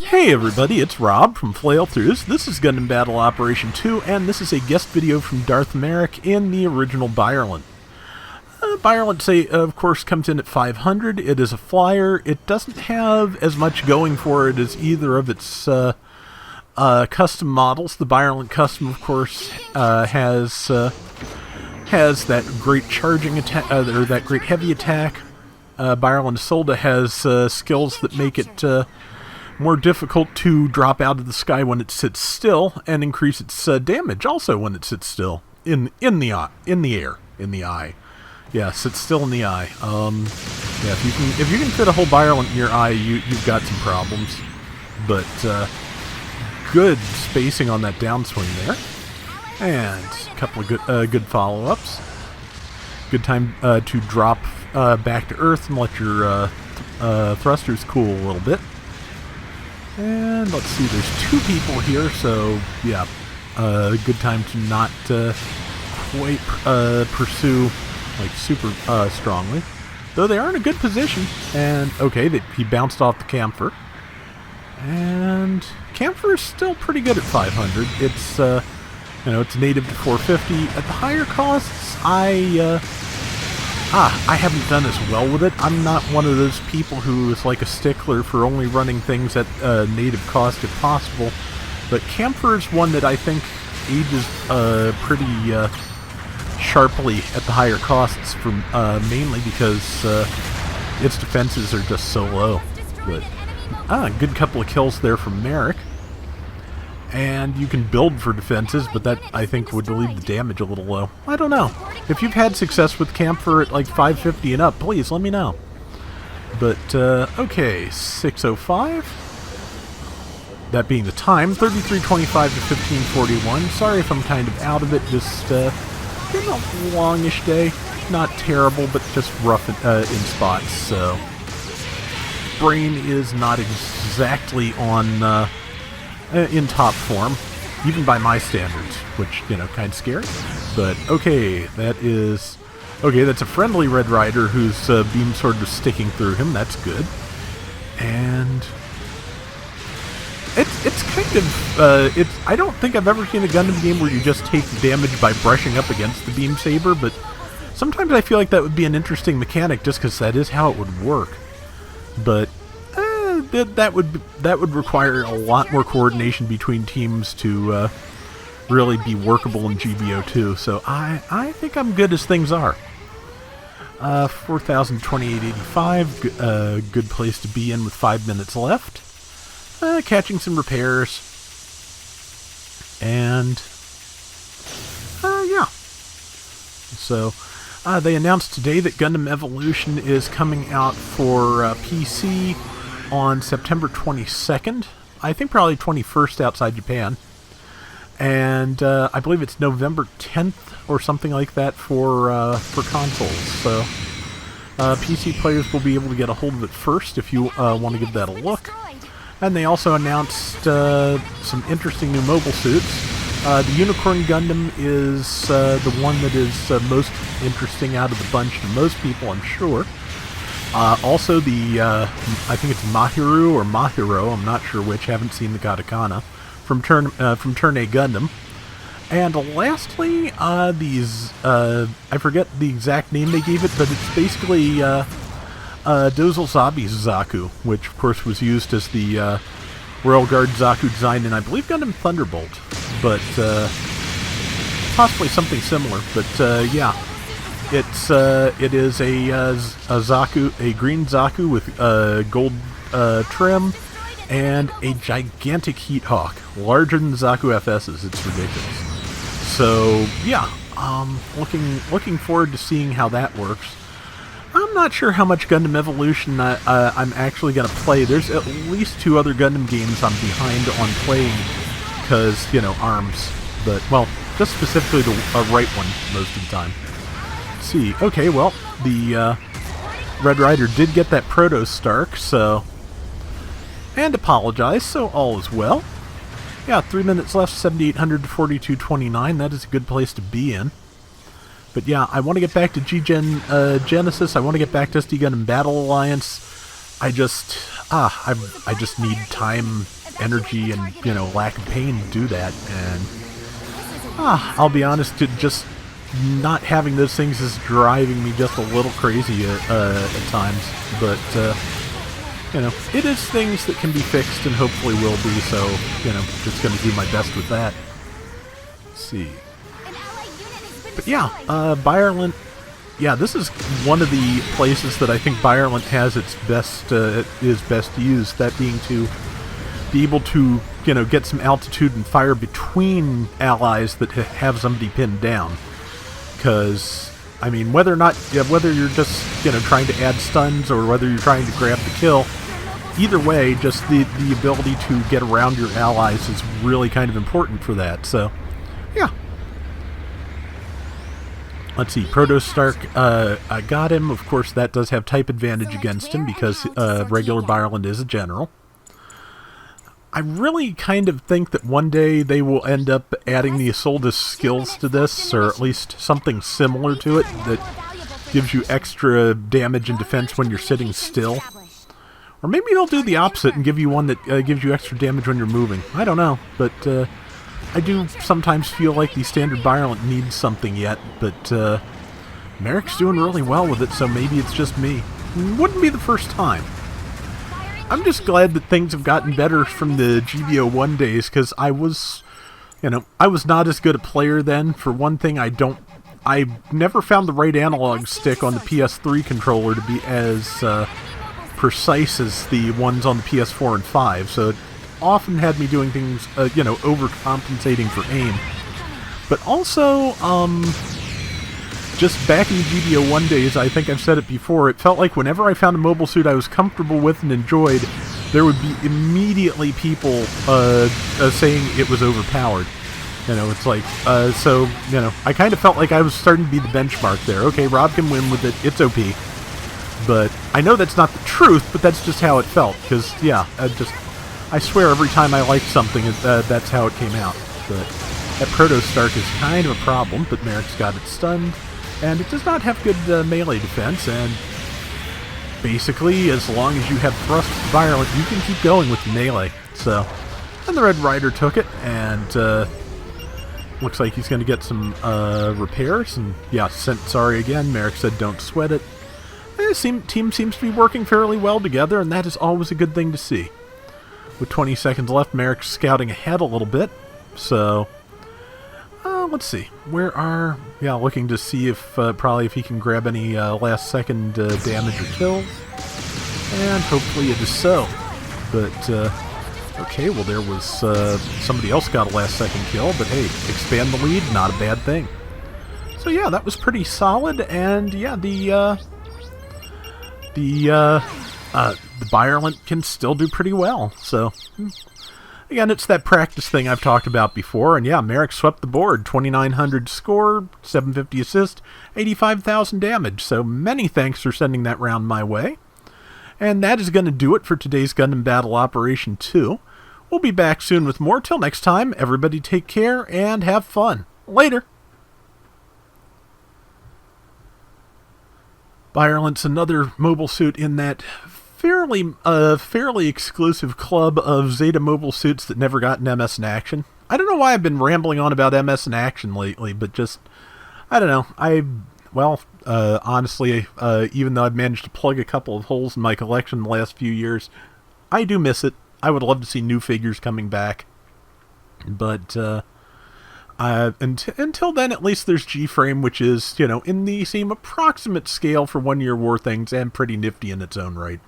Hey everybody, it's Rob from Flailthroughs. This is Gundam Battle Operation 2, and this is a guest video from Darth Merrick in the original Byarlant. Byarlant, of course, comes in at 500. It is a flyer. It doesn't have as much going for it as either of its custom models. The Byarlant Custom, of course, has that great charging attack, or that great heavy attack. Byarlant Solda has skills that make it more difficult to drop out of the sky when it sits still, and increase its damage also when it sits still in the eye. Yeah, sits still in the eye. Yeah, if you can fit a whole Byarlant in your eye, you've got some problems. But good spacing on that downswing there, and a couple of good follow-ups. Good time to drop back to Earth and let your thrusters cool a little bit. And let's see, there's two people here, so yeah, good time to not quite pursue like super strongly. Though they are in a good position, and okay, he bounced off the Kampfer. And Kampfer is still pretty good at 500. It's it's native to 450. At the higher costs, I haven't done as well with it. I'm not one of those people who is like a stickler for only running things at native cost if possible. But Kampfer is one that I think ages pretty sharply at the higher costs, mainly because its defenses are just so low. But good couple of kills there from Merrick. And you can build for defenses, but that, I think, would leave the damage a little low. I don't know. If you've had success with Kampfer at like 550 and up, please let me know. But, okay, 6:05. That being the time, 33:25 to 15:41. Sorry if I'm kind of out of it, just, been a longish day. Not terrible, but just rough in spots, so. Brain is not exactly on, in top form, even by my standards, which, kind of scary. But, okay, that's a friendly Red Rider whose beam sword was sticking through him. That's good. And it's kind of, I don't think I've ever seen a Gundam game where you just take damage by brushing up against the beam saber, but sometimes I feel like that would be an interesting mechanic just because that is how it would work. But that would require a lot more coordination between teams to really be workable in GBO2. So I think I'm good as things are. 4,028.85, good place to be in with 5 minutes left. Catching some repairs, and yeah. So they announced today that Gundam Evolution is coming out for PC on September 22nd. I think probably 21st outside Japan. And I believe it's November 10th or something like that for consoles. So PC players will be able to get a hold of it first if you want to give that a look. And they also announced some interesting new mobile suits. The Unicorn Gundam is the one that is most interesting out of the bunch to most people, I'm sure. Also the, I think it's Mahiru or Mahiro, I'm not sure which, haven't seen the katakana, from Turn A Gundam. And lastly, these, I forget the exact name they gave it, but it's basically Dozel Zabi's Zaku, which of course was used as the Royal Guard Zaku design in, I believe, Gundam Thunderbolt, but possibly something similar, but yeah. It is a Zaku, a green Zaku with gold trim, and a gigantic Heat Hawk, larger than the Zaku FS's. It's ridiculous. So yeah, looking forward to seeing how that works. I'm not sure how much Gundam Evolution I'm actually going to play. There's at least 2 other Gundam games I'm behind on playing because ARMS, but well, just specifically the right one most of the time. See. Okay, well, the Red Rider did get that Proto Stark, so, and apologize, so all is well. Yeah, 3 minutes left, 7,800 to 42.29. That is a good place to be in. But yeah, I want to get back to G-Gen Genesis. I want to get back to SD Gundam Battle Alliance. I just need time, energy, and, you know, lack of pain to do that. And I'll be honest, just not having those things is driving me just a little crazy at times. But you know, it is things that can be fixed and hopefully will be. So, you know, just going to do my best with that. Let's see. But yeah, Byarlant. Yeah, this is one of the places that I think Byarlant has its best is best used. That being to be able to, you know, get some altitude and fire between allies that have somebody pinned down. Because I mean, whether or not, whether you're just, you know, trying to add stuns or whether you're trying to grab the kill, either way, just the ability to get around your allies is really kind of important for that. So, yeah. Let's see, Proto-Stark, I got him. Of course, that does have type advantage against him because regular Byarlant is a general. I really kind of think that one day they will end up adding the Isolde's skills to this, or at least something similar to it that gives you extra damage and defense when you're sitting still. Or maybe they'll do the opposite and give you one that gives you extra damage when you're moving. I don't know, but I do sometimes feel like the standard Byarlant needs something yet, but Merrick's doing really well with it, so maybe it's just me. Wouldn't be the first time. I'm just glad that things have gotten better from the GBO1 days, because I was, you know, I was not as good a player then. For one thing, I never found the right analog stick on the PS3 controller to be as precise as the ones on the PS4 and 5, so it often had me doing things, you know, overcompensating for aim. But also, just back in the GBO1 days, I think I've said it before, it felt like whenever I found a mobile suit I was comfortable with and enjoyed, there would be immediately people saying it was overpowered. You know, it's like, so, you know, I kind of felt like I was starting to be the benchmark there. Okay, Rob can win with it, it's OP. But I know that's not the truth, but that's just how it felt, because, yeah, I swear every time I liked something, that's how it came out. But that Proto-Stark is kind of a problem, but Merrick's got it stunned. And it does not have good melee defense, and basically, as long as you have thrust Byarlant, you can keep going with the melee. So, and the Red Rider took it, and looks like he's going to get some repairs. And yeah, sorry again, Merrick said don't sweat it. The team seems to be working fairly well together, and that is always a good thing to see. With 20 seconds left, Merrick's scouting ahead a little bit, so let's see. Looking to see if probably if he can grab any last second damage or kills, and hopefully it is so. But okay, well there was somebody else got a last second kill, but hey, expand the lead, not a bad thing. So yeah, that was pretty solid, and yeah, the Byarlant can still do pretty well. So again, it's that practice thing I've talked about before, and yeah, Merrick swept the board. 2,900 score, 750 assist, 85,000 damage. So many thanks for sending that round my way. And that is going to do it for today's Gundam Battle Operation 2. We'll be back soon with more. Till next time, everybody take care and have fun. Later! Byarlant's another mobile suit in that fairly exclusive club of Zeta mobile suits that never got an MS in action. I don't know why I've been rambling on about MS in action lately, but just, I don't know. Honestly, even though I've managed to plug a couple of holes in my collection the last few years, I do miss it. I would love to see new figures coming back. But, until then, at least there's G-Frame, which is, you know, in the same approximate scale for one-year war things and pretty nifty in its own right.